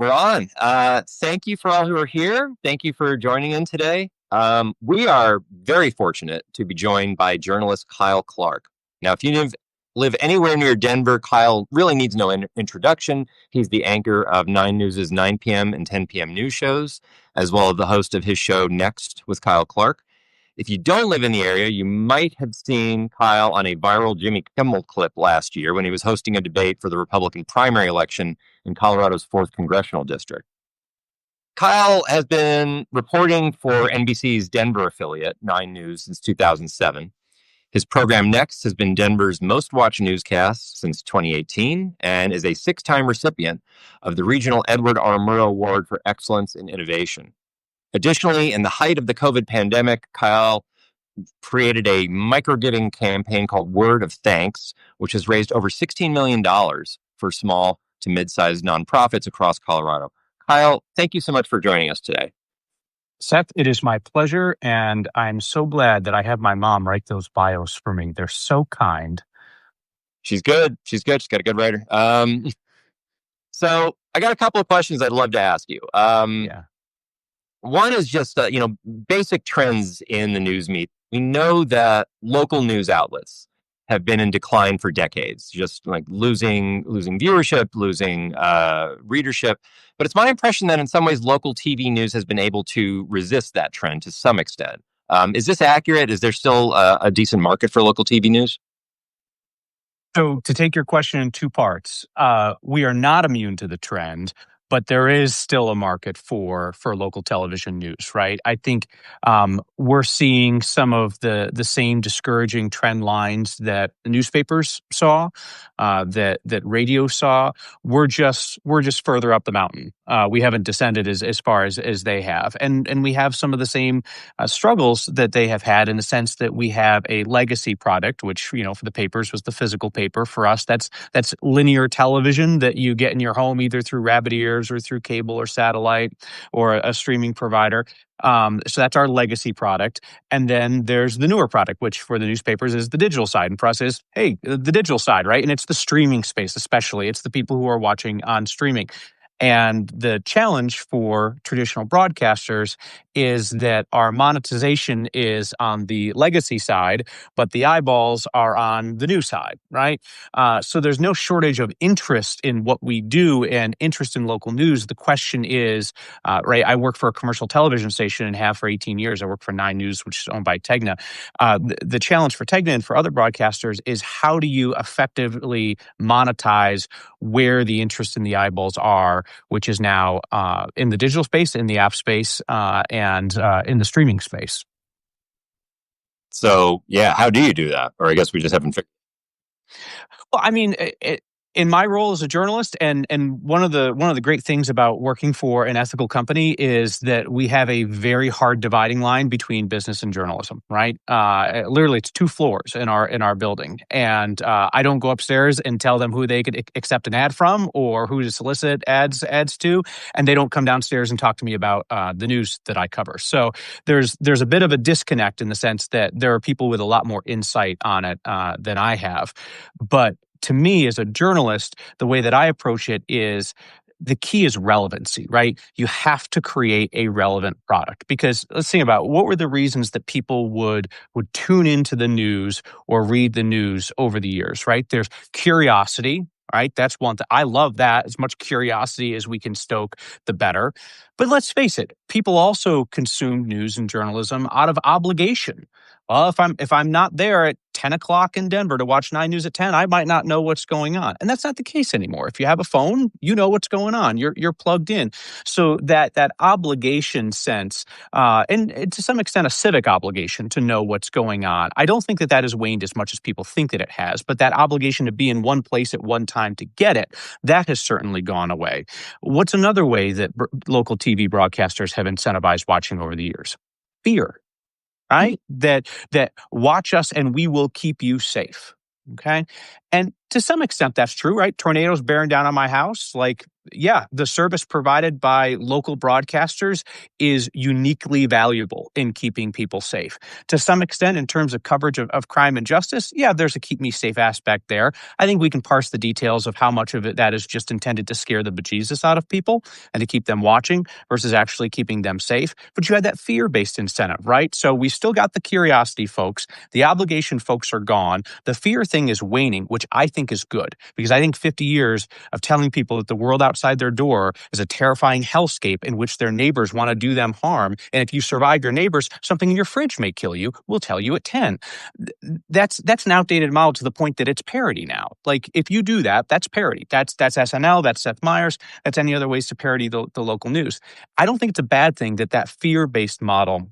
We're on. Thank you for all who are here. Thank you for joining in today. We are very fortunate to be joined by journalist Kyle Clark. Now, if you live anywhere near Denver, Kyle really needs no introduction. He's the anchor of 9 News' 9 p.m. and 10 p.m. news shows, as well as the host of his show Next with Kyle Clark. If you don't live in the area, you might have seen Kyle on a viral Jimmy Kimmel clip last year when he was hosting a debate for the Republican primary election in Colorado's 4th congressional district. Kyle has been reporting for NBC's Denver affiliate, 9 News, since 2007. His program Next has been Denver's most watched newscast since 2018 and is a 6-time recipient of the regional Edward R. Murrow Award for Excellence in Innovation. Additionally, in the height of the COVID pandemic, Kyle created a micro-giving campaign called Word of Thanks, which has raised over $16 million for small to mid-sized nonprofits across Colorado. Kyle, thank you so much for joining us today. Seth, it is my pleasure, and I'm so glad that I have my mom write those bios for me. They're so kind. She's good. She's got a good writer. So I got a couple of questions I'd love to ask you. One is just, basic trends in the news media. We know that local news outlets have been in decline for decades, just like losing viewership, losing readership. But it's my impression that in some ways, local TV news has been able to resist that trend to some extent. Is this accurate? Is there still a decent market for local TV news? So to take your question in two parts, we are not immune to the trend, but there is still a market for local television news, right? I think we're seeing some of the same discouraging trend lines that the newspapers saw, that radio saw. We're just further up the mountain. We haven't descended as far as they have, and we have some of the same struggles that they have had in the sense that we have a legacy product, which for the papers was the physical paper. For us, that's linear television that you get in your home either through rabbit ears or through cable or satellite or a streaming provider. So that's our legacy product. And then there's the newer product, which for the newspapers is the digital side. And for us is, the digital side, right? And it's the streaming space, especially. It's the people who are watching on streaming. And the challenge for traditional broadcasters is that our monetization is on the legacy side, but the eyeballs are on the new side, right? So there's no shortage of interest in what we do and interest in local news. The question is, right, I work for a commercial television station and have for 18 years. I work for 9 News, which is owned by Tegna. The challenge for Tegna and for other broadcasters is how do you effectively monetize where the interest in the eyeballs are, which is now in the digital space, in the app space, and in the streaming space. So, how do you do that? Or I guess we just haven't figured. Well, I mean, in my role as a journalist, and one of the great things about working for an ethical company is that we have a very hard dividing line between business and journalism, right? Literally, it's 2 floors in our building, and I don't go upstairs and tell them who they could accept an ad from or who to solicit ads to, and they don't come downstairs and talk to me about the news that I cover. So there's a bit of a disconnect in the sense that there are people with a lot more insight on it than I have, but to me, as a journalist, the way that I approach it is the key is relevancy, right? You have to create a relevant product because let's think about what were the reasons that people would tune into the news or read the news over the years, right? There's curiosity, right? That's one thing. I love that. As much curiosity as we can stoke, the better. But let's face it, people also consume news and journalism out of obligation. Well, if I'm not there at 10 o'clock in Denver to watch 9 News at 10, I might not know what's going on. And that's not the case anymore. If you have a phone, you know what's going on. You're plugged in. So that obligation sense, and to some extent a civic obligation to know what's going on, I don't think that has waned as much as people think that it has. But that obligation to be in one place at one time to get it, that has certainly gone away. What's another way that local TV broadcasters have incentivized watching over the years? Fear. Right? That watch us and we will keep you safe. Okay. And to some extent, that's true, right? Tornadoes bearing down on my house. Like, Yeah, the service provided by local broadcasters is uniquely valuable in keeping people safe. To some extent, in terms of coverage of crime and justice, yeah, there's a keep me safe aspect there. I think we can parse the details of how much of it that is just intended to scare the bejesus out of people and to keep them watching versus actually keeping them safe. But you had that fear based incentive, right? So we still got the curiosity folks. The obligation folks are gone. The fear thing is waning, which I think is good because I think 50 years of telling people that the world outside their door is a terrifying hellscape in which their neighbors want to do them harm. And if you survive your neighbors, something in your fridge may kill you. We'll tell you at 10. That's an outdated model to the point that it's parody now. Like if you do that, that's parody. That's SNL, that's Seth Meyers, that's any other ways to parody the local news. I don't think it's a bad thing that fear-based model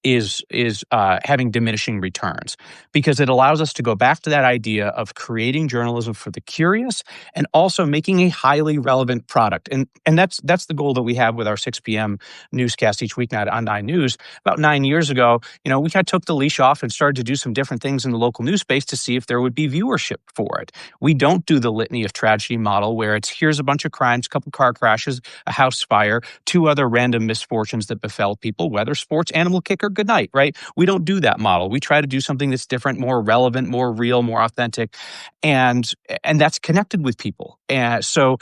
is having diminishing returns because it allows us to go back to that idea of creating journalism for the curious and also making a highly relevant product. And that's the goal that we have with our 6 p.m. newscast each weeknight on 9 News. About 9 years ago, we kind of took the leash off and started to do some different things in the local news space to see if there would be viewership for it. We don't do the litany of tragedy model where it's here's a bunch of crimes, a couple car crashes, a house fire, 2 other random misfortunes that befell people, weather, sports, animal kicker, good night, right? We don't do that model. We try to do something that's different, more relevant, more real, more authentic, and that's connected with people. And so,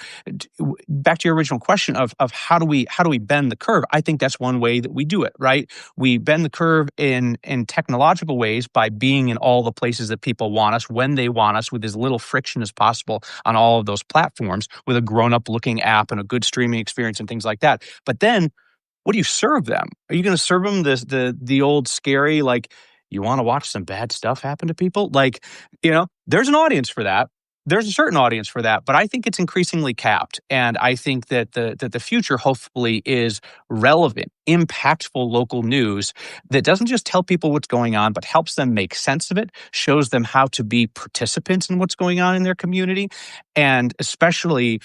back to your original question of how do we bend the curve? I think that's one way that we do it, right? We bend the curve in technological ways by being in all the places that people want us when they want us, with as little friction as possible on all of those platforms, with a grown-up looking app and a good streaming experience and things like that. But then, what do you serve them? Are you going to serve them the old scary, like, you want to watch some bad stuff happen to people? Like, there's an audience for that. There's a certain audience for that, but I think it's increasingly capped. And I think that the future hopefully is relevant, impactful local news that doesn't just tell people what's going on, but helps them make sense of it, shows them how to be participants in what's going on in their community, and especially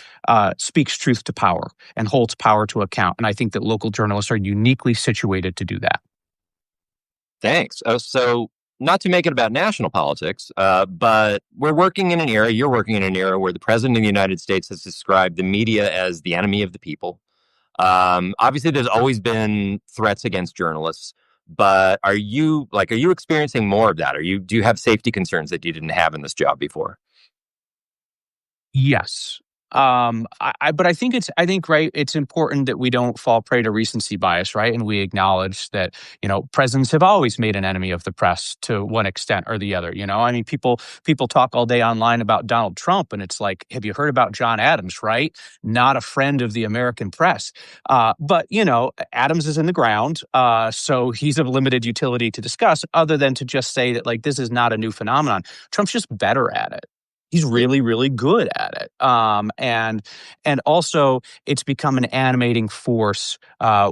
speaks truth to power and holds power to account. And I think that local journalists are uniquely situated to do that. Thanks. So not to make it about national politics, but you're working in an era where the president of the United States has described the media as the enemy of the people. Obviously, there's always been threats against journalists, but are you experiencing more of that? Do you have safety concerns that you didn't have in this job before? Yes. But I think right, it's important that we don't fall prey to recency bias, right? And we acknowledge that, presidents have always made an enemy of the press to one extent or the other. I mean, people talk all day online about Donald Trump, and it's like, have you heard about John Adams, right? Not a friend of the American press. But Adams is in the ground, so he's of limited utility to discuss, other than to just say that, like, this is not a new phenomenon. Trump's just better at it. He's really, really good at it. And also it's become an animating force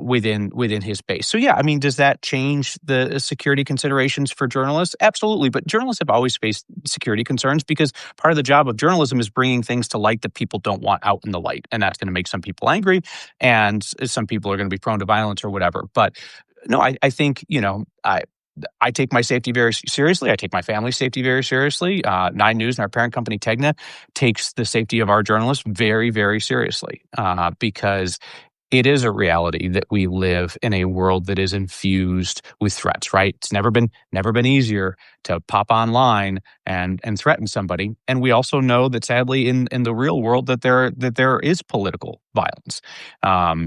within his base. So yeah, I mean, does that change the security considerations for journalists? Absolutely. But journalists have always faced security concerns because part of the job of journalism is bringing things to light that people don't want out in the light. And that's going to make some people angry, and some people are going to be prone to violence or whatever. But no, I think, I take my safety very seriously. I take my family's safety very seriously. 9 News and our parent company, Tegna, takes the safety of our journalists very, very seriously because it is a reality that we live in a world that is infused with threats, right? It's never been easier to pop online and threaten somebody. And we also know that sadly in the real world that there is political violence.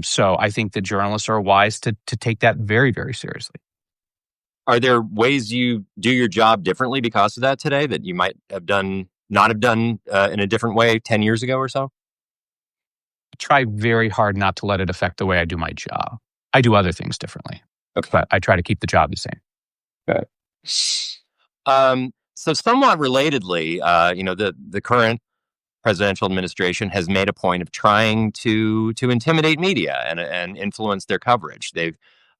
So I think that journalists are wise to take that very, very seriously. Are there ways you do your job differently because of that today that you might not have done in a different way 10 years ago or so? I try very hard not to let it affect the way I do my job. I do other things differently, Okay. but I try to keep the job the same. Okay. So somewhat relatedly, the current presidential administration has made a point of trying to intimidate media and influence their coverage.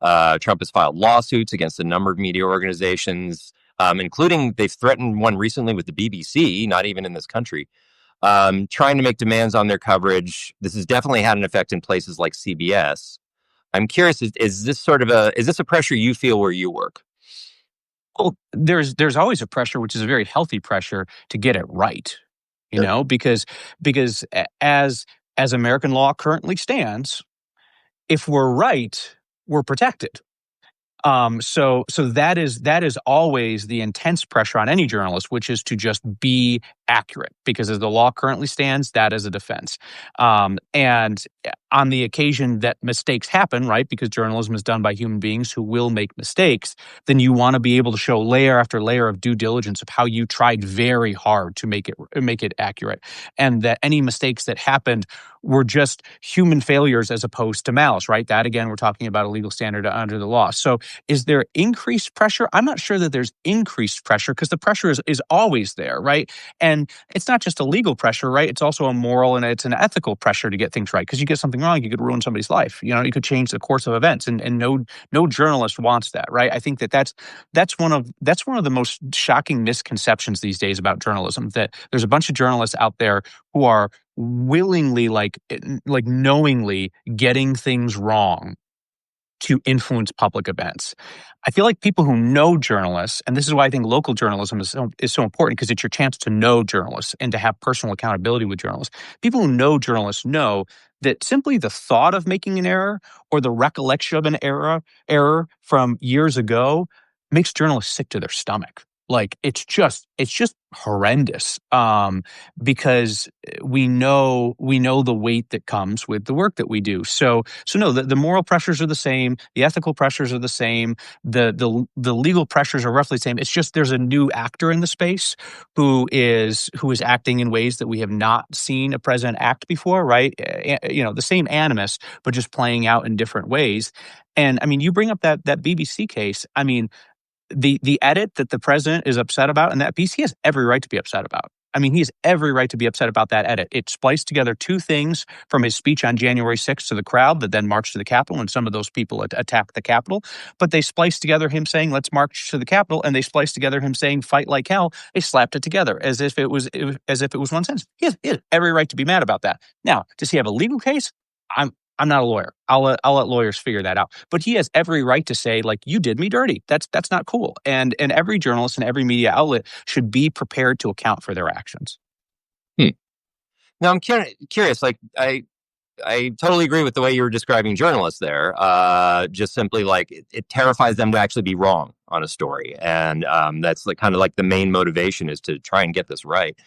Trump has filed lawsuits against a number of media organizations, including they've threatened one recently with the BBC, not even in this country, trying to make demands on their coverage. This has definitely had an effect in places like CBS. I'm curious, is this a pressure you feel where you work? Well, there's always a pressure, which is a very healthy pressure, to get it right. Because as as American law currently stands, if we're right, we're protected. So that is always the intense pressure on any journalist, which is to just be accurate, because as the law currently stands, that is a defense. And on the occasion that mistakes happen, right, because journalism is done by human beings who will make mistakes, then you want to be able to show layer after layer of due diligence of how you tried very hard to make it accurate, and that any mistakes that happened were just human failures as opposed to malice, right? That again, we're talking about a legal standard under the law. So is there increased pressure? I'm not sure that there's increased pressure, because the pressure is always there, right? And it's not just a legal pressure, right? It's also a moral and it's an ethical pressure to get things right, because you get something wrong, you could ruin somebody's life. You could change the course of events, and no journalist wants that, right? I think that's one of the most shocking misconceptions these days about journalism, that there's a bunch of journalists out there who are willingly, like knowingly getting things wrong to influence public events. I feel like people who know journalists, and this is why I think local journalism is so important, because it's your chance to know journalists and to have personal accountability with journalists. People who know journalists know that simply the thought of making an error or the recollection of an error from years ago makes journalists sick to their stomach. Like it's just horrendous, because we know the weight that comes with the work that we do. So no, the moral pressures are the same, the ethical pressures are the same, the legal pressures are roughly the same. It's just there's a new actor in the space who is acting in ways that we have not seen a president act before, right? The same animus, but just playing out in different ways. And I mean, you bring up that BBC case. I mean, the edit that the president is upset about in that piece, he has every right to be upset about. I mean, he has every right to be upset about that edit. It spliced together two things from his speech on January 6th to the crowd that then marched to the Capitol, and some of those people attacked the Capitol. But they spliced together him saying, let's march to the Capitol, and they spliced together him saying, fight like hell. They slapped it together as if it was one sentence. He has every right to be mad about that. Now, does he have a legal case? I'm not a lawyer. I'll let lawyers figure that out. But he has every right to say, like, you did me dirty. That's not cool. And every journalist and every media outlet should be prepared to account for their actions. Now, I'm curious. Like, I totally agree with the way you were describing journalists there. Just simply like it terrifies them to actually be wrong on a story, and that's kind of like the main motivation is to try and get this right.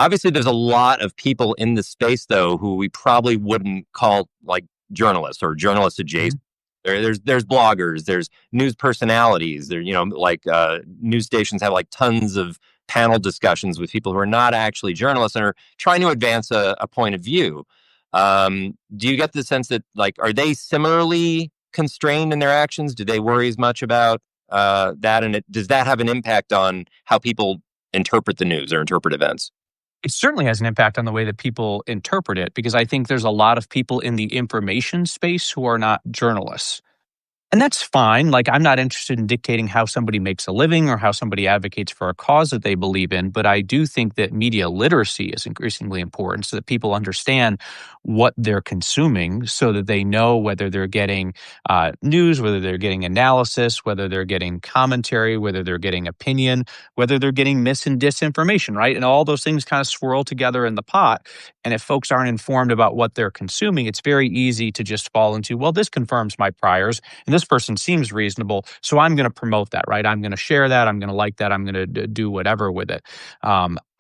Obviously, there's a lot of people in the space, though, who we probably wouldn't call like journalists or journalist adjacent. Mm-hmm. There's bloggers, there's news personalities. There, news stations have like tons of panel discussions with people who are not actually journalists and are trying to advance a point of view. Do you get the sense that are they similarly constrained in their actions? Do they worry as much about that? And does that have an impact on how people interpret the news or interpret events? It certainly has an impact on the way that people interpret it, because I think there's a lot of people in the information space who are not journalists. And that's fine. Like, I'm not interested in dictating how somebody makes a living or how somebody advocates for a cause that they believe in. But I do think that media literacy is increasingly important, so that people understand what they're consuming, so that they know whether they're getting news, whether they're getting analysis, whether they're getting commentary, whether they're getting opinion, whether they're getting mis and disinformation, right? And all those things kind of swirl together in the pot. And if folks aren't informed about what they're consuming, it's very easy to just fall into, well, this confirms my priors, and this person seems reasonable, so I'm going to promote that, right? I'm going to share that. I'm going to like that. I'm going to do whatever with it.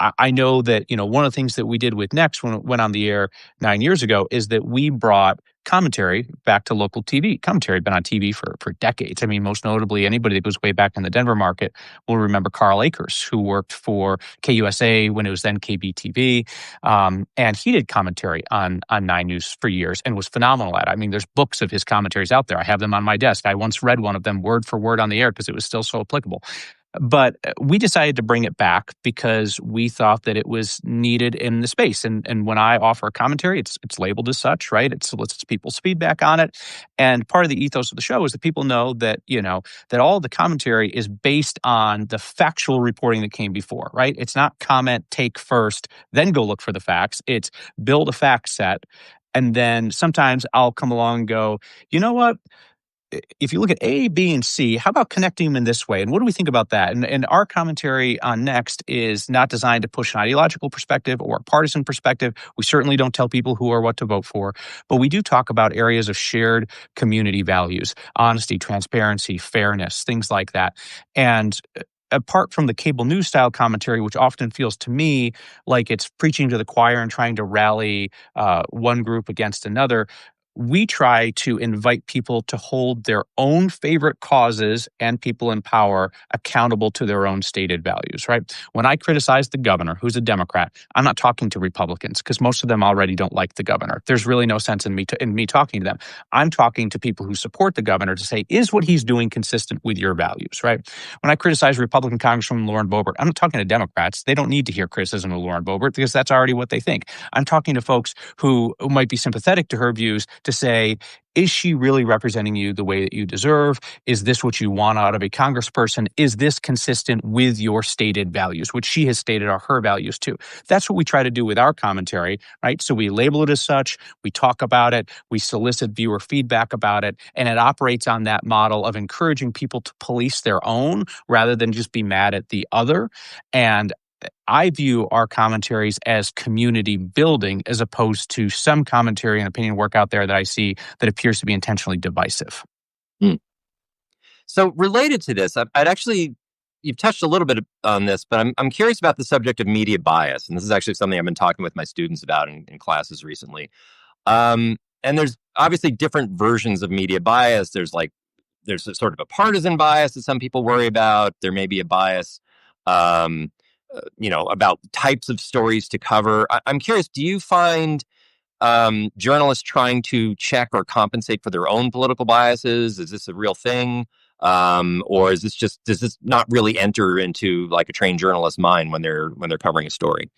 I know that, one of the things that we did with Next when it went on the air 9 years ago is that we brought commentary back to local TV. Commentary had been on TV for decades. I mean, most notably, anybody that goes way back in the Denver market will remember Carl Akers, who worked for KUSA when it was then KBTV. And he did commentary on 9 News for years and was phenomenal at it. I mean, there's books of his commentaries out there. I have them on my desk. I once read one of them word for word on the air because it was still so applicable. But we decided to bring it back because we thought that it was needed in the space. And when I offer a commentary, it's labeled as such, right? It solicits people's feedback on it. And part of the ethos of the show is that people know that, that all of the commentary is based on the factual reporting that came before, right? It's not comment, take first, then go look for the facts. It's build a fact set. And then sometimes I'll come along and go, you know what? if you look at A, B, and C, how about connecting them in this way? And what do we think about that? And our commentary on Next is not designed to push an ideological perspective or a partisan perspective. We certainly don't tell people who or what to vote for, but we do talk about areas of shared community values, honesty, transparency, fairness, things like that. And apart from the cable news style commentary, which often feels to me like it's preaching to the choir and trying to rally one group against another, we try to invite people to hold their own favorite causes and people in power accountable to their own stated values, right? When I criticize the governor, who's a Democrat, I'm not talking to Republicans because most of them already don't like the governor. There's really no sense in me talking to them. I'm talking to people who support the governor to say, is what he's doing consistent with your values, right? When I criticize Republican Congresswoman Lauren Boebert, I'm not talking to Democrats. They don't need to hear criticism of Lauren Boebert because that's already what they think. I'm talking to folks who might be sympathetic to her views to say, is she really representing you the way that you deserve? Is this what you want out of a congressperson? Is this consistent with your stated values, which she has stated are her values too? That's what we try to do with our commentary, right? So we label it as such, we talk about it, we solicit viewer feedback about it, and it operates on that model of encouraging people to police their own rather than just be mad at the other. And I view our commentaries as community building as opposed to some commentary and opinion work out there that I see that appears to be intentionally divisive. So related to this, you've touched a little bit on this, but I'm curious about the subject of media bias. And this is actually something I've been talking with my students about in classes recently. And there's obviously different versions of media bias. There's a sort of a partisan bias that some people worry about. There may be a bias, about types of stories to cover. I'm curious, do you find journalists trying to check or compensate for their own political biases? Is this a real thing? Or does this not really enter into like a trained journalist's mind when they're covering a story?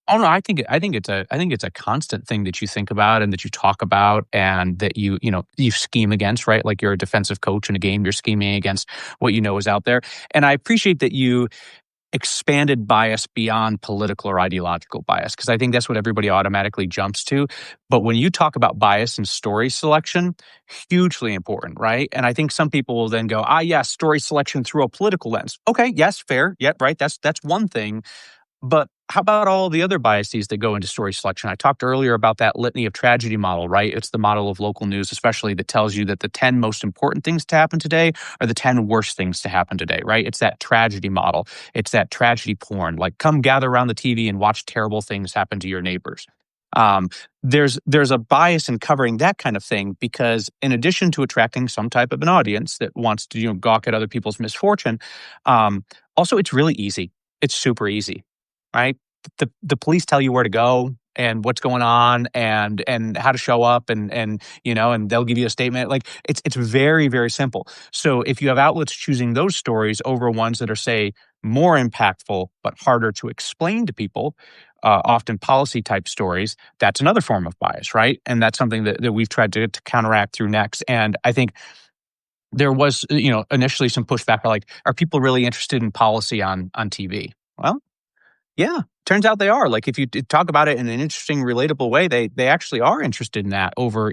Oh no, I think it's a constant thing that you think about and that you talk about and that you scheme against, right? Like you're a defensive coach in a game, you're scheming against what you know is out there. And I appreciate that you expanded bias beyond political or ideological bias, because I think that's what everybody automatically jumps to. But when you talk about bias and story selection, hugely important, right? And I think some people will then go, yes, story selection through a political lens. Okay, yes, fair. Yep, right. That's one thing. But how about all the other biases that go into story selection? I talked earlier about that litany of tragedy model, right? It's the model of local news, especially, that tells you that the 10 most important things to happen today are the 10 worst things to happen today, right? It's that tragedy model. It's that tragedy porn. Like, come gather around the TV and watch terrible things happen to your neighbors. There's a bias in covering that kind of thing because, in addition to attracting some type of an audience that wants to gawk at other people's misfortune, also it's really easy. It's super easy. Right? The police tell you where to go and what's going on and how to show up and they'll give you a statement. Like it's very, very simple. So if you have outlets choosing those stories over ones that are, say, more impactful but harder to explain to people, often policy type stories, that's another form of bias, right? And that's something that we've tried to counteract through Next. And I think there was, initially some pushback, like, are people really interested in policy on TV? Well, yeah, turns out they are. Like, if you talk about it in an interesting, relatable way, they actually are interested in that over,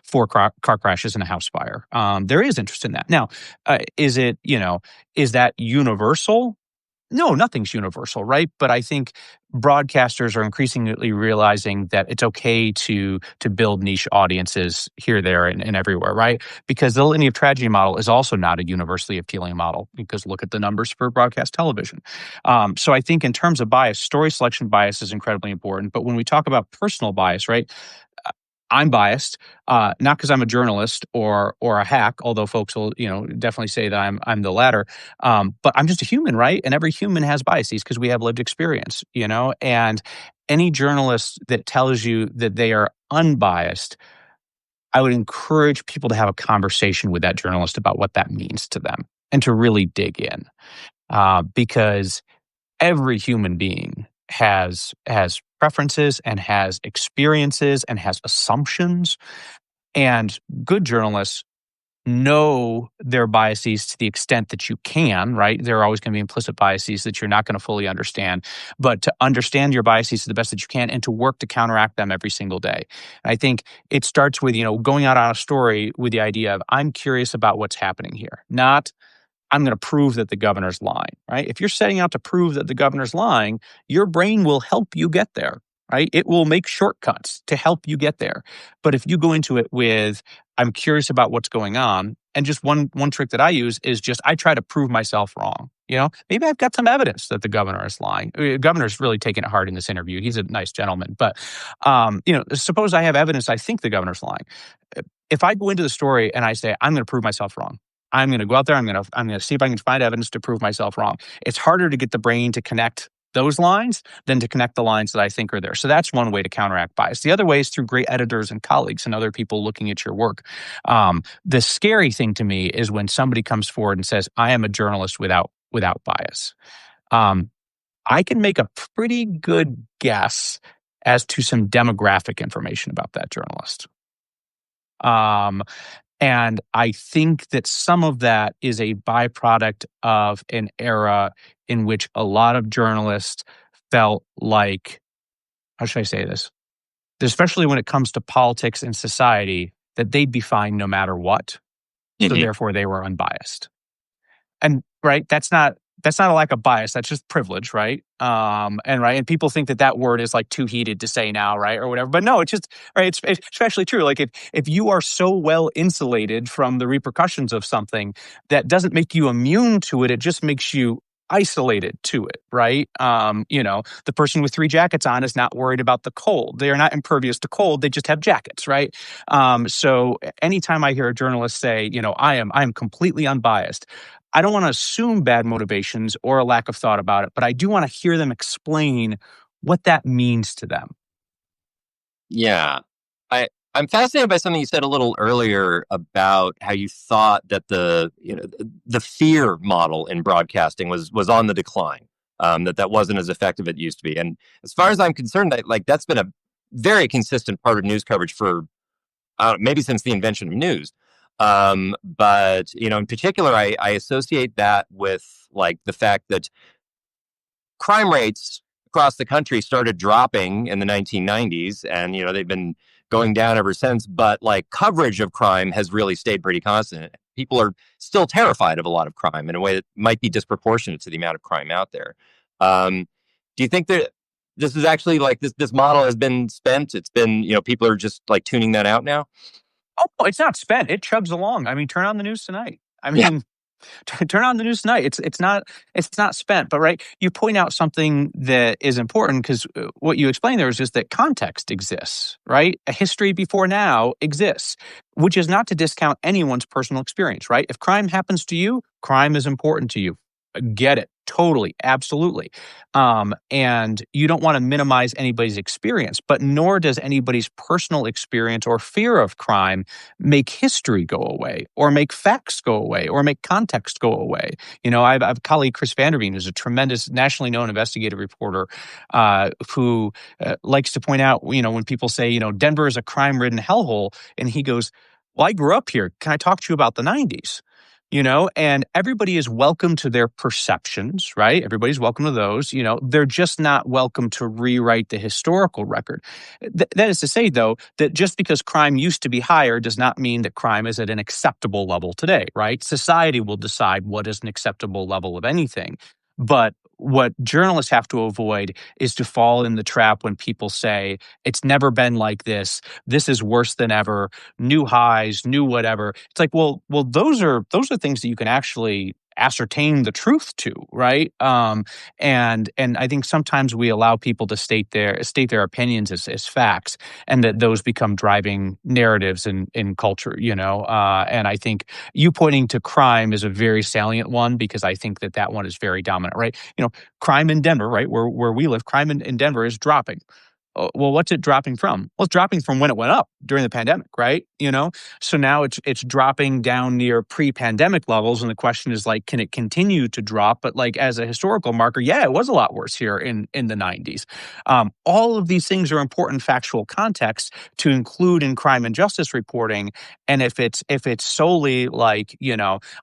4 car crashes and a house fire. There is interest in that. Now, is that universal? No, nothing's universal, right? But I think broadcasters are increasingly realizing that it's okay to build niche audiences here, there, and everywhere, right? Because the litany of tragedy model is also not a universally appealing model, because look at the numbers for broadcast television. So I think in terms of bias, story selection bias is incredibly important. But when we talk about personal bias, right? I'm biased, not because I'm a journalist or a hack, although folks will, definitely say that I'm the latter. But I'm just a human, right? And every human has biases because we have lived experience, and any journalist that tells you that they are unbiased, I would encourage people to have a conversation with that journalist about what that means to them and to really dig in, because every human being has preferences and has experiences and has assumptions. And good journalists know their biases to the extent that you can, right? There are always going to be implicit biases that you're not going to fully understand, but to understand your biases to the best that you can and to work to counteract them every single day. And I think it starts with, going out on a story with the idea of, I'm curious about what's happening here, not I'm going to prove that the governor's lying, right? If you're setting out to prove that the governor's lying, your brain will help you get there, right? It will make shortcuts to help you get there. But if you go into it with, I'm curious about what's going on, and just one trick that I use is just I try to prove myself wrong. Maybe I've got some evidence that the governor is lying. The governor's really taking it hard in this interview. He's a nice gentleman, but suppose I have evidence I think the governor's lying. If I go into the story and I say I'm going to prove myself wrong, I'm going to go out there. I'm going to see if I can find evidence to prove myself wrong. It's harder to get the brain to connect those lines than to connect the lines that I think are there. So that's one way to counteract bias. The other way is through great editors and colleagues and other people looking at your work. The scary thing to me is when somebody comes forward and says, I am a journalist without bias. I can make a pretty good guess as to some demographic information about that journalist. And I think that some of that is a byproduct of an era in which a lot of journalists felt like, how should I say this? Especially when it comes to politics and society, that they'd be fine no matter what. So therefore they were unbiased. And right, that's not a lack of bias. That's just privilege, right? And people think that word is like too heated to say now, right, or whatever. But no, it's just right. It's especially true. Like if you are so well insulated from the repercussions of something, that doesn't make you immune to it. It just makes you isolated to it, right? The person with 3 jackets on is not worried about the cold. They are not impervious to cold. They just have jackets, right? So anytime I hear a journalist say, I am completely unbiased, I don't want to assume bad motivations or a lack of thought about it, but I do want to hear them explain what that means to them. Yeah. I'm fascinated by something you said a little earlier about how you thought that the fear model in broadcasting was on the decline, that wasn't as effective as it used to be. And as far as I'm concerned, that's been a very consistent part of news coverage for maybe since the invention of news. But in particular, I associate that with like the fact that crime rates across the country started dropping in the 1990s, and they've been going down ever since. But like coverage of crime has really stayed pretty constant. People are still terrified of a lot of crime in a way that might be disproportionate to the amount of crime out there. Do you think that this is actually like this model has been spent? It's been people are just like tuning that out now. Oh, it's not spent. It chugs along. I mean, turn on the news tonight. Turn on the news tonight. It's not spent. But right, you point out something that is important because what you explained there is just that context exists, right? A history before now exists, which is not to discount anyone's personal experience, right? If crime happens to you, crime is important to you. Get it. Totally. Absolutely. And you don't want to minimize anybody's experience, but nor does anybody's personal experience or fear of crime make history go away or make facts go away or make context go away. I have a colleague, Chris Vanderveen, who's a tremendous nationally known investigative reporter who likes to point out, when people say, Denver is a crime-ridden hellhole, and he goes, well, I grew up here. Can I talk to you about the 90s? And everybody is welcome to their perceptions, right? Everybody's welcome to those. They're just not welcome to rewrite the historical record. That is to say, though, that just because crime used to be higher does not mean that crime is at an acceptable level today, right? Society will decide what is an acceptable level of anything. But what journalists have to avoid is to fall in the trap when people say, it's never been like this. This is worse than ever. New highs, new whatever. It's like, well, those are things that you can actually ascertain the truth to, right? And I think sometimes we allow people to state their opinions as facts, and that those become driving narratives in culture, and I think you pointing to crime is a very salient one, because I think that one is very dominant, right? Crime in Denver, right, where we live, crime in Denver is dropping. well, what's it dropping from? Well, it's dropping from when it went up during the pandemic, right? So now it's dropping down near pre-pandemic levels, and the question is like, can it continue to drop? But like as a historical marker, yeah, it was a lot worse here in the 90s. All of these things are important factual context to include in crime and justice reporting. And if it's solely like,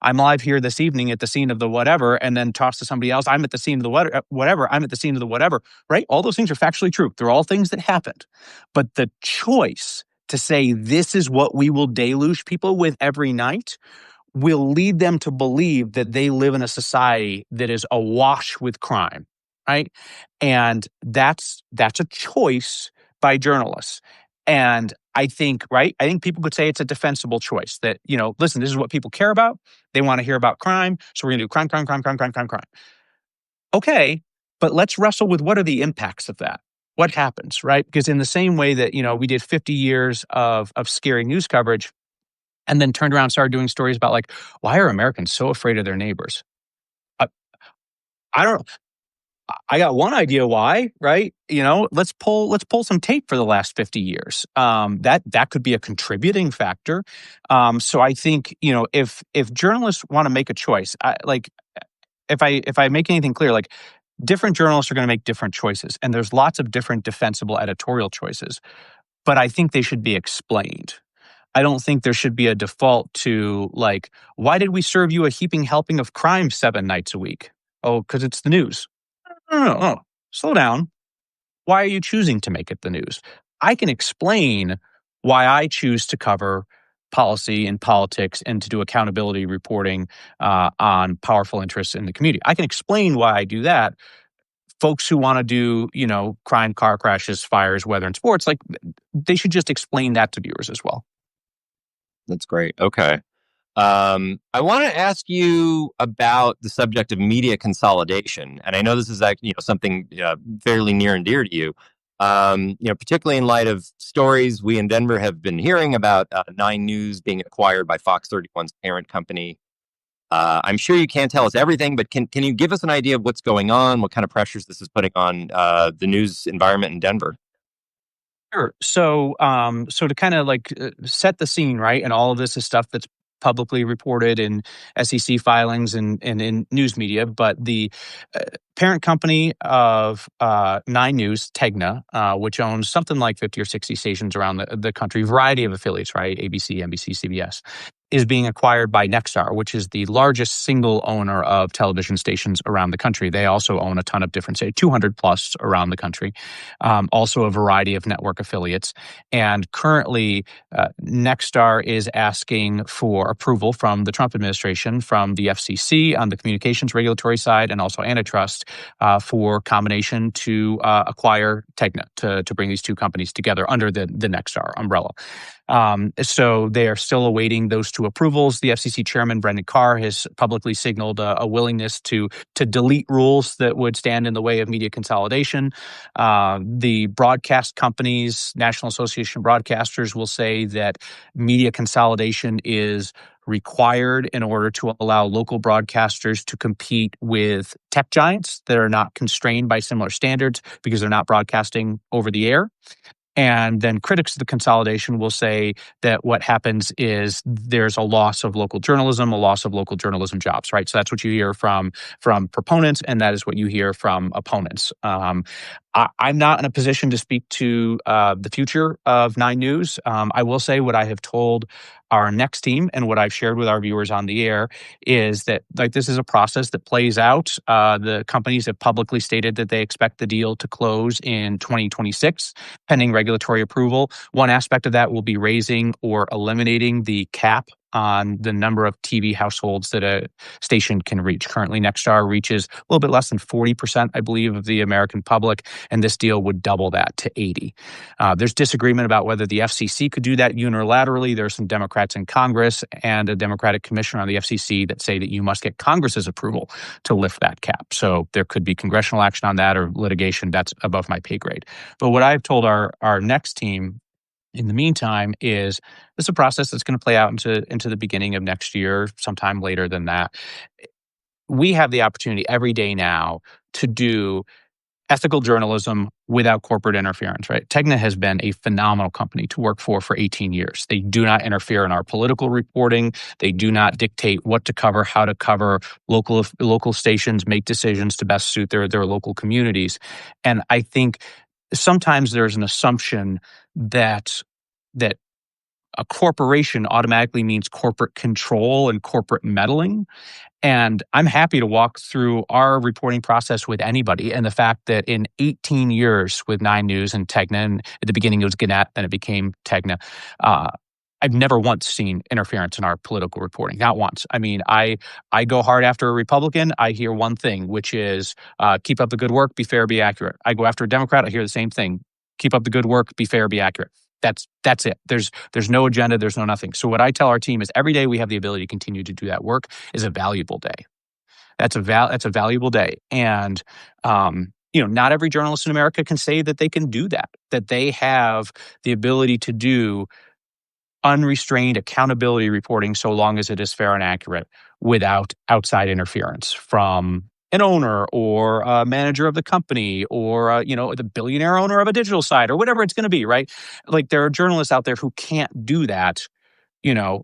I'm live here this evening at the scene of the whatever, and then toss to somebody else, I'm at the scene of the whatever, I'm at the scene of the whatever, right? All those things are factually true. They're all things that happened. But the choice to say this is what we will deluge people with every night will lead them to believe that they live in a society that is awash with crime, right? And that's a choice by journalists. And I think, right? I think people could say it's a defensible choice that, listen, this is what people care about. They want to hear about crime. So we're going to do crime, crime, crime, crime, crime, crime, crime. Okay, but let's wrestle with what are the impacts of that? What happens, right? Because in the same way that, we did 50 years of scary news coverage and then turned around and started doing stories about like, why are Americans so afraid of their neighbors? I, I don't I got one idea why, right? Let's pull some tape for the last 50 years. That could be a contributing factor. So I think, if journalists want to make a choice, if I make anything clear, like different journalists are going to make different choices, and there's lots of different defensible editorial choices, but I think they should be explained. I don't think there should be a default to like, why did we serve you a heaping helping of crime 7 nights a week? Oh, because it's the news. No, slow down. Why are you choosing to make it the news? I can explain why I choose to cover policy and politics and to do accountability reporting on powerful interests in the community. I can explain why I do that. Folks who want to do, crime, car crashes, fires, weather, and sports, like they should just explain that to viewers as well. That's great. Okay. I want to ask you about the subject of media consolidation, and I know this is something fairly near and dear to you. Particularly in light of stories we in Denver have been hearing about 9 News being acquired by Fox 31's parent company. I'm sure you can't tell us everything, but can you give us an idea of what's going on, what kind of pressures this is putting on the news environment in Denver? Sure. So to kind of like set the scene, right? And all of this is stuff that's publicly reported in SEC filings and in news media. But the parent company of 9 News, Tegna, which owns something like 50 or 60 stations around the country, variety of affiliates, right? ABC, NBC, CBS, is being acquired by Nexstar, which is the largest single owner of television stations around the country. They also own a ton of different, 200 plus around the country, also a variety of network affiliates. And currently, Nexstar is asking for approval from the Trump administration, from the FCC on the communications regulatory side, and also antitrust for combination to acquire Tegna, to bring these two companies together under the Nexstar umbrella. So they are still awaiting those two approvals. The FCC chairman, Brendan Carr, has publicly signaled a willingness to delete rules that would stand in the way of media consolidation. The broadcast companies, National Association of Broadcasters, will say that media consolidation is required in order to allow local broadcasters to compete with tech giants that are not constrained by similar standards because they're not broadcasting over the air. And then critics of the consolidation will say that what happens is there's a loss of local journalism, a loss of local journalism jobs, right? So that's what you hear from proponents, and that is what you hear from opponents. I'm not in a position to speak to the future of 9 News. I will say what I have told our next team and what I've shared with our viewers on the air is that this is a process that plays out. The companies have publicly stated that they expect the deal to close in 2026, pending regulatory approval. One aspect of that will be raising or eliminating the cap on the number of TV households that a station can reach. Currently, Nexstar reaches a little bit less than 40%, I believe, of the American public, and this deal would double that to 80. There's disagreement about whether the FCC could do that unilaterally. There are some Democrats in Congress and a Democratic commissioner on the FCC that say that you must get Congress's approval to lift that cap. So there could be congressional action on that or litigation. That's above my pay grade. But what I've told our next team in the meantime is this is a process that's going to play out into the beginning of next year, sometime later than that. We have the opportunity every day now to do ethical journalism without corporate interference, right? Tegna has been a phenomenal company to work for 18 years. They do not interfere in our political reporting. They do not dictate what to cover, how to cover. Local stations make decisions to best suit their local communities. And I think sometimes there's an assumption that a corporation automatically means corporate control and corporate meddling. And I'm happy to walk through our reporting process with anybody. And the fact that in 18 years with 9 News and Tegna, and at the beginning it was Gannett, then it became Tegna, I've never once seen interference in our political reporting. Not once. I mean, I go hard after a Republican. I hear one thing, which is keep up the good work, be fair, be accurate. I go after a Democrat. I hear the same thing. Keep up the good work, be fair, be accurate. That's it. There's no agenda. There's no nothing. So what I tell our team is every day we have the ability to continue to do that work is a valuable day. That's a valuable day. And not every journalist in America can say that they can do that they have the ability to do unrestrained accountability reporting so long as it is fair and accurate without outside interference from an owner or a manager of the company or the billionaire owner of a digital site or whatever it's going to be, right? Like there are journalists out there who can't do that,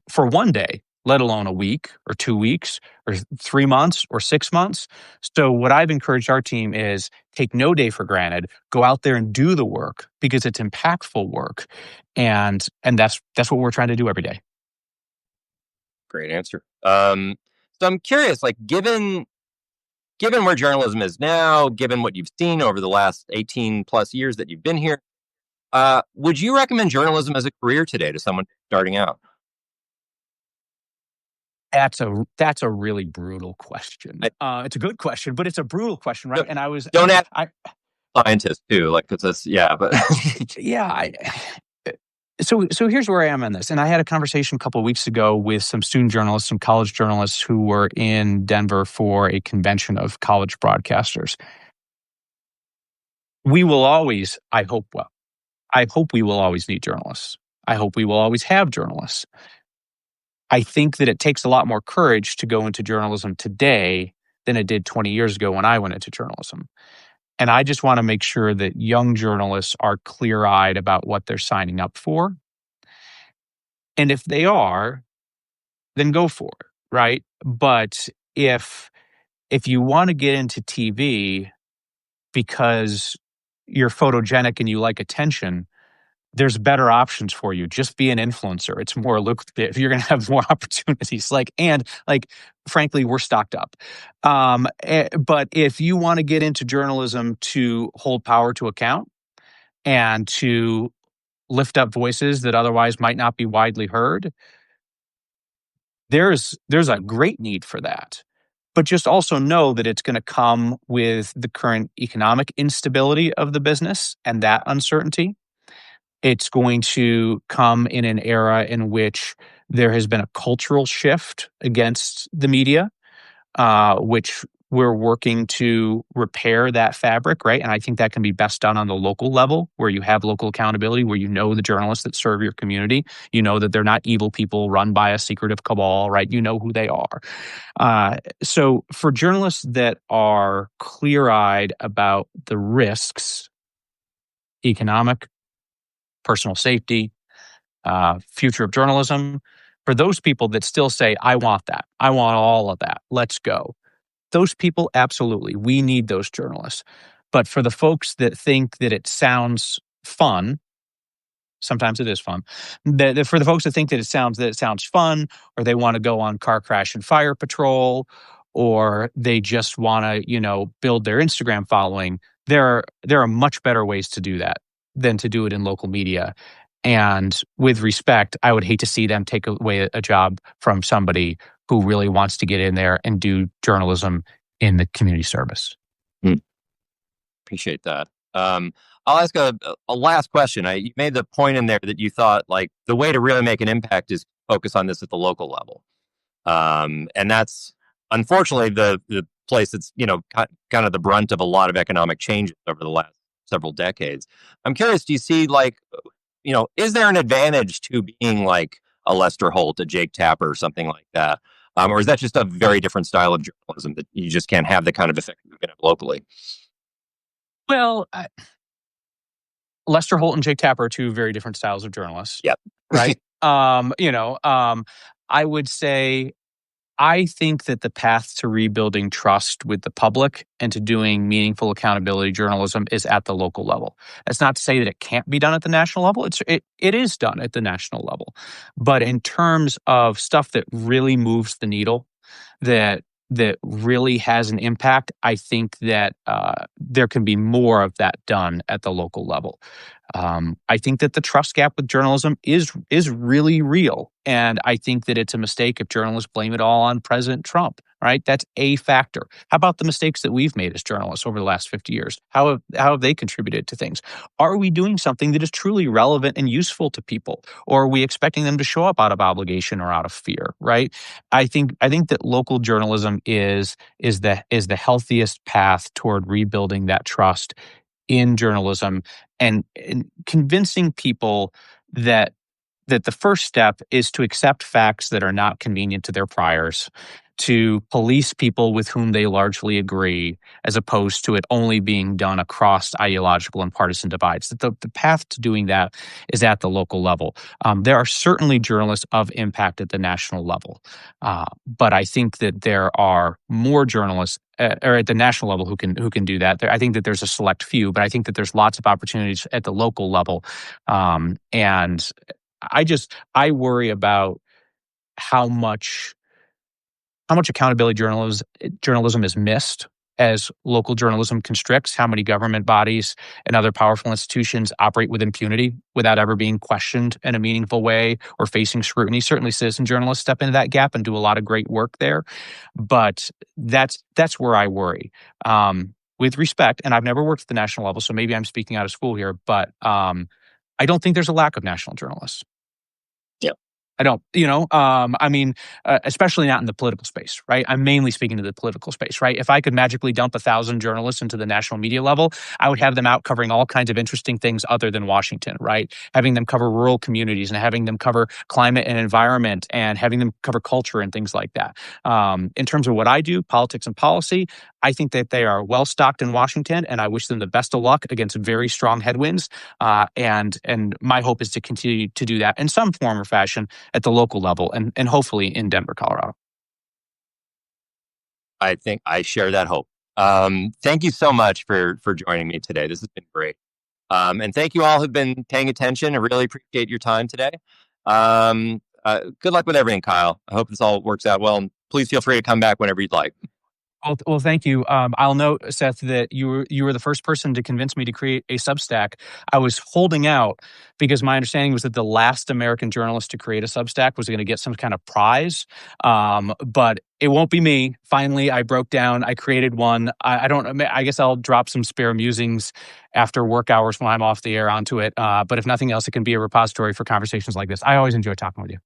for one day, let alone a week or 2 weeks or 3 months or 6 months. So what I've encouraged our team is take no day for granted, go out there and do the work because it's impactful work. And that's what we're trying to do every day. Great answer. So I'm curious, like given where journalism is now, given what you've seen over the last 18 plus years that you've been here, would you recommend journalism as a career today to someone starting out? That's a really brutal question. It's a good question, but it's a brutal question, right? And don't ask scientists too, like because but yeah. So here's where I am in this. And I had a conversation a couple of weeks ago with some student journalists, some college journalists who were in Denver for a convention of college broadcasters. We will always, I hope we will always need journalists. I hope we will always have journalists. I think that it takes a lot more courage to go into journalism today than it did 20 years ago when I went into journalism. And I just want to make sure that young journalists are clear-eyed about what they're signing up for. And if they are, then go for it, right? But if you want to get into TV because you're photogenic and you like attention, there's better options for you. Just be an influencer. It's more lucrative. You're going to have more opportunities. Frankly, we're stocked up. But if you want to get into journalism to hold power to account and to lift up voices that otherwise might not be widely heard, there's a great need for that. But just also know that it's going to come with the current economic instability of the business and that uncertainty. It's going to come in an era in which there has been a cultural shift against the media, which we're working to repair that fabric, right? And I think that can be best done on the local level where you have local accountability, where you know the journalists that serve your community. You know that they're not evil people run by a secretive cabal, right? You know who they are. So for journalists that are clear-eyed about the risks, economic, personal safety, future of journalism, for those people that still say, I want that, I want all of that, let's go. Those people, absolutely, we need those journalists. But for the folks that think that it sounds fun, sometimes it is fun, for the folks that think that it sounds fun, or they want to go on car crash and fire patrol, or they just want to, build their Instagram following, there are much better ways to do that than to do it in local media. And with respect, I would hate to see them take away a job from somebody who really wants to get in there and do journalism in the community service. Appreciate that. I'll ask a last question. You made the point in there that you thought like the way to really make an impact is focus on this at the local level. And that's unfortunately the place that's, kind of the brunt of a lot of economic changes over the last several decades. I'm curious, do you see is there an advantage to being like a Lester Holt, a Jake Tapper, or something like that? Or is that just a very different style of journalism that you just can't have the kind of effect you can have locally? Well, Lester Holt and Jake Tapper are two very different styles of journalists. Yep. Right. I would say I think that the path to rebuilding trust with the public and to doing meaningful accountability journalism is at the local level. That's not to say that it can't be done at the national level. It is done at the national level. But in terms of stuff that really moves the needle, that really has an impact, I think that there can be more of that done at the local level. I think that the trust gap with journalism is really real, and I think that it's a mistake if journalists blame it all on President Trump. Right, that's a factor. How about the mistakes that we've made as journalists over the last 50 years? How have they contributed to things? Are we doing something that is truly relevant and useful to people, or are we expecting them to show up out of obligation or out of fear? Right. I think that local journalism is the healthiest path toward rebuilding that trust in journalism and convincing people that the first step is to accept facts that are not convenient to their priors, to police people with whom they largely agree, as opposed to it only being done across ideological and partisan divides. The path to doing that is at the local level. There are certainly journalists of impact at the national level, but I think that there are more journalists or at the national level who can do that. I think that there's a select few, but I think that there's lots of opportunities at the local level, and I worry about how much accountability journalism is missed as local journalism constricts, how many government bodies and other powerful institutions operate with impunity without ever being questioned in a meaningful way or facing scrutiny. Certainly citizen journalists step into that gap and do a lot of great work there. But that's where I worry. With respect, and I've never worked at the national level, so maybe I'm speaking out of school here, but I don't think there's a lack of national journalists. Yep. I don't, especially not in the political space, right? I'm mainly speaking to the political space, right? If I could magically dump 1,000 journalists into the national media level, I would have them out covering all kinds of interesting things other than Washington, right? Having them cover rural communities and having them cover climate and environment and having them cover culture and things like that. In terms of what I do, politics and policy, I think that they are well stocked in Washington, and I wish them the best of luck against very strong headwinds. And my hope is to continue to do that in some form or fashion at the local level, and hopefully in Denver, Colorado. I think I share that hope. Thank you so much for joining me today. This has been great. And thank you all who've been paying attention. I really appreciate your time today. Good luck with everything, Kyle. I hope this all works out well. And please feel free to come back whenever you'd like. Well, thank you. I'll note, Seth, that you were the first person to convince me to create a Substack. I was holding out because my understanding was that the last American journalist to create a Substack was going to get some kind of prize. But it won't be me. Finally, I broke down. I created one. I guess I'll drop some spare musings after work hours when I'm off the air onto it. But if nothing else, it can be a repository for conversations like this. I always enjoy talking with you.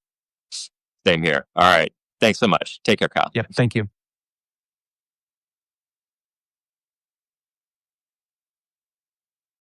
Same here. All right. Thanks so much. Take care, Kyle. Yep. Thank you.